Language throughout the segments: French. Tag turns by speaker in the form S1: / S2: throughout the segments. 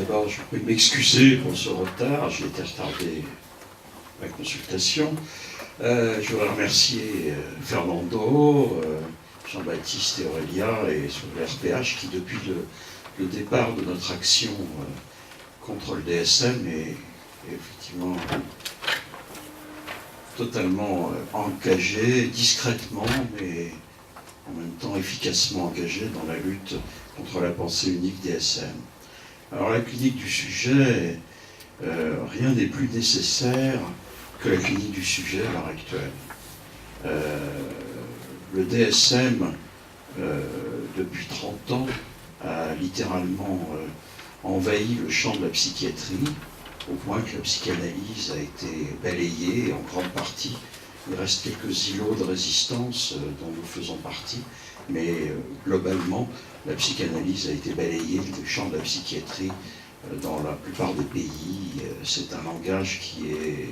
S1: D'abord, je prie de m'excuser pour ce retard, j'ai été retardé à la consultation. Je voudrais remercier Fernando, Jean-Baptiste et Aurélia et sur le RPH qui, depuis le départ de notre action contre le DSM, est effectivement totalement engagé, discrètement, mais en même temps efficacement engagé dans la lutte contre la pensée unique DSM. Alors la clinique du sujet, rien n'est plus nécessaire que la clinique du sujet à l'heure actuelle. Le DSM, depuis 30 ans, a littéralement envahi le champ de la psychiatrie, au point que la psychanalyse a été balayée en grande partie. Il reste quelques îlots de résistance dont nous faisons partie, mais globalement, la psychanalyse a été balayée du champ de la psychiatrie dans la plupart des pays. C'est un langage qui est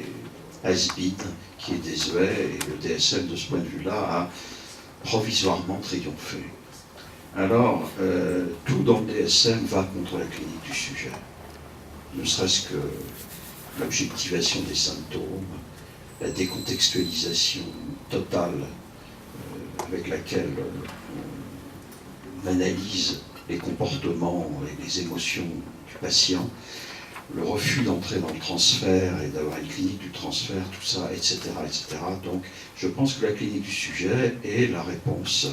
S1: has-been, qui est désuet, et le DSM, de ce point de vue-là, a provisoirement triomphé. Alors, tout dans le DSM va contre la clinique du sujet. Ne serait-ce que l'objectivation des symptômes, la décontextualisation totale avec laquelle on analyse les comportements et les émotions du patient, le refus d'entrer dans le transfert et d'avoir une clinique du transfert, tout ça, etc., etc. Donc, je pense que la clinique du sujet est la réponse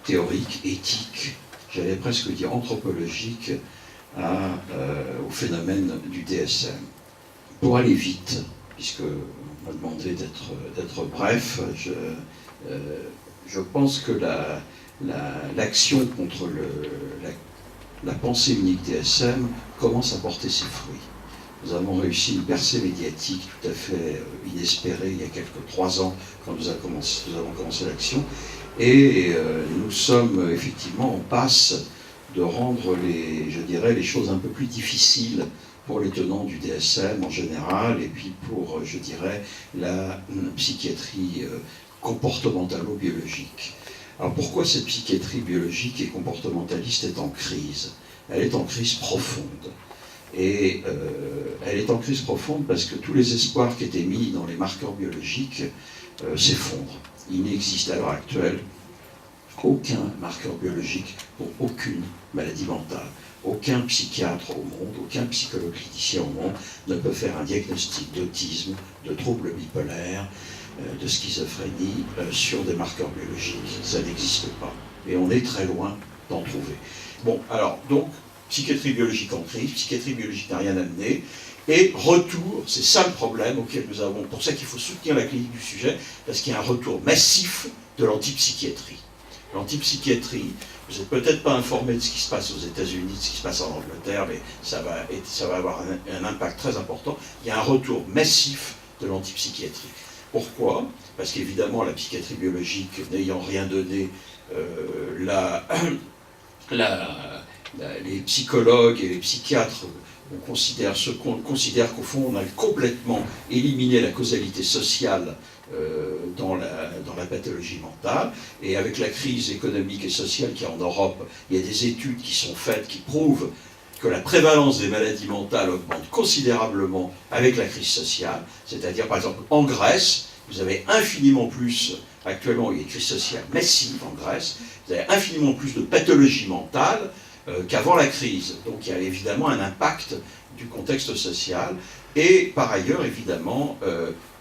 S1: théorique, éthique, j'allais presque dire anthropologique, au phénomène du DSM. Pour aller vite, puisque on m'a demandé d'être bref, je pense que l'action contre la pensée unique DSM commence à porter ses fruits. Nous avons réussi une percée médiatique tout à fait inespérée il y a 3 ans quand nous avons commencé l'action, et nous sommes effectivement en passe de rendre les choses un peu plus difficiles pour les tenants du DSM en général, et puis pour, je dirais, la psychiatrie comportementalo-biologique. Alors pourquoi cette psychiatrie biologique et comportementaliste est en crise? Elle est en crise profonde. Et elle est en crise profonde parce que tous les espoirs qui étaient mis dans les marqueurs biologiques s'effondrent. Il n'existe à l'heure actuelle aucun marqueur biologique pour aucune maladie mentale. Aucun psychiatre au monde, aucun psychologue clinicien au monde ne peut faire un diagnostic d'autisme, de troubles bipolaires, de schizophrénie sur des marqueurs biologiques. Ça n'existe pas. Et on est très loin d'en trouver. Bon, alors, donc, psychiatrie biologique en crise, psychiatrie biologique n'a rien amené, et retour, c'est ça le problème auquel nous avons, pour ça qu'il faut soutenir la clinique du sujet, parce qu'il y a un retour massif de l'antipsychiatrie. L'antipsychiatrie, vous n'êtes peut-être pas informé de ce qui se passe aux États-Unis, de ce qui se passe en Angleterre, mais ça va avoir un impact très important. Il y a un retour massif de l'antipsychiatrie. Pourquoi? Parce qu'évidemment, la psychiatrie biologique n'ayant rien donné, les psychologues et les psychiatres considèrent qu'au fond, on a complètement éliminé la causalité sociale dans la pathologie mentale, et avec la crise économique et sociale qu'il y a en Europe, il y a des études qui sont faites qui prouvent que la prévalence des maladies mentales augmente considérablement avec la crise sociale, c'est-à-dire par exemple en Grèce, vous avez infiniment plus, actuellement il y a une crise sociale massive en Grèce, vous avez infiniment plus de pathologies mentales qu'avant la crise. Donc il y a évidemment un impact du contexte social, et par ailleurs évidemment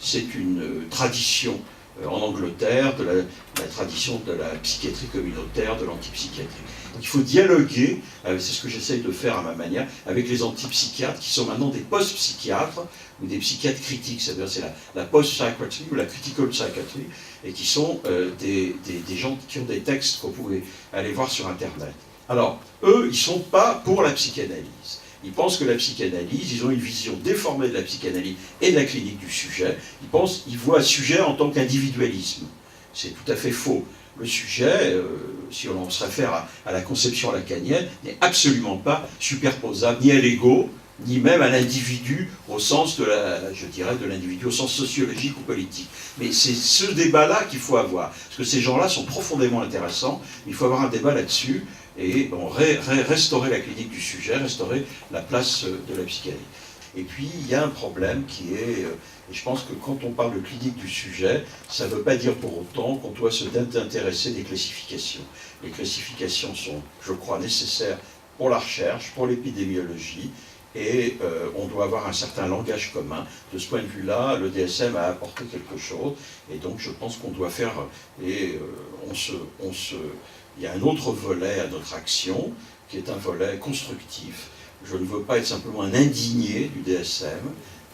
S1: c'est une tradition en Angleterre de la tradition de la psychiatrie communautaire, de l'antipsychiatrie. Donc il faut dialoguer, c'est ce que j'essaye de faire à ma manière, avec les antipsychiatres qui sont maintenant des post-psychiatres ou des psychiatres critiques, c'est-à-dire c'est la post-psychiatry ou la critical psychiatry, et qui sont des gens qui ont des textes que vous pouvez aller voir sur Internet. Alors, eux, ils ne sont pas pour la psychanalyse. Ils pensent que la psychanalyse, ils ont une vision déformée de la psychanalyse et de la clinique du sujet. Ils voient le sujet en tant qu'individualisme. C'est tout à fait faux. Le sujet, si on se réfère à la conception lacanienne, n'est absolument pas superposable ni à l'ego, ni même à l'individu au sens de l'individu au sens sociologique ou politique. Mais c'est ce débat-là qu'il faut avoir. Parce que ces gens-là sont profondément intéressants, mais il faut avoir un débat là-dessus. et restaurer la clinique du sujet, restaurer la place de la psychanalyse. Et puis, il y a un problème qui est, et je pense que quand on parle de clinique du sujet, ça ne veut pas dire pour autant qu'on doit se désintéresser des classifications. Les classifications sont, je crois, nécessaires pour la recherche, pour l'épidémiologie, et on doit avoir un certain langage commun. De ce point de vue-là, le DSM a apporté quelque chose, et donc je pense qu'on doit faire, et il y a un autre volet à notre action, qui est un volet constructif. Je ne veux pas être simplement un indigné du DSM,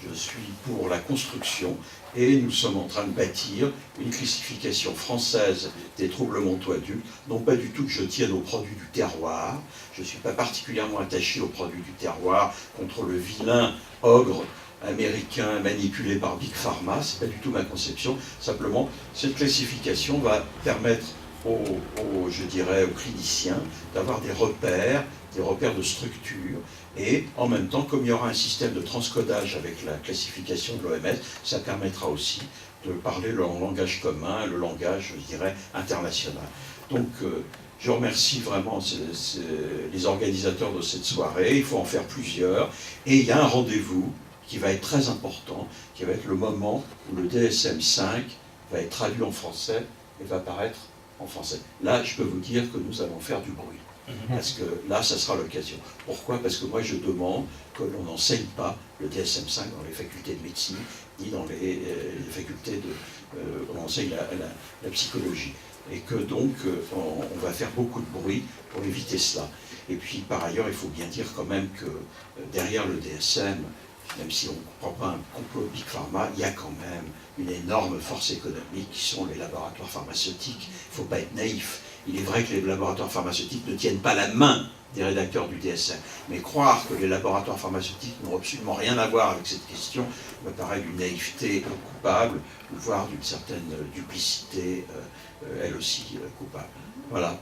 S1: je suis pour la construction, et nous sommes en train de bâtir une classification française des troubles mentaux adultes, non pas du tout que je tienne aux produits du terroir, je ne suis pas particulièrement attaché aux produits du terroir contre le vilain ogre américain manipulé par Big Pharma, c'est pas du tout ma conception, simplement cette classification va permettre je dirais, aux cliniciens d'avoir des repères de structure, et en même temps, comme il y aura un système de transcodage avec la classification de l'OMS, ça permettra aussi de parler le langage commun, le langage, je dirais, international. Donc, je remercie vraiment les organisateurs de cette soirée, il faut en faire plusieurs, et il y a un rendez-vous qui va être très important, qui va être le moment où le DSM-5 va être traduit en français et va paraître en français. Là, je peux vous dire que nous allons faire du bruit. Parce que là, ça sera l'occasion. Pourquoi? Parce que moi, je demande que l'on n'enseigne pas le DSM-5 dans les facultés de médecine, ni dans les facultés de... on enseigne la psychologie. Et que donc, on va faire beaucoup de bruit pour éviter cela. Et puis, par ailleurs, il faut bien dire quand même que derrière le DSM, même si on ne comprend pas un complot Big Pharma, il y a quand même une énorme force économique qui sont les laboratoires pharmaceutiques. Il ne faut pas être naïf. Il est vrai que les laboratoires pharmaceutiques ne tiennent pas la main des rédacteurs du DSM, mais croire que les laboratoires pharmaceutiques n'ont absolument rien à voir avec cette question me paraît d'une naïveté coupable, voire d'une certaine duplicité, elle aussi coupable. Voilà.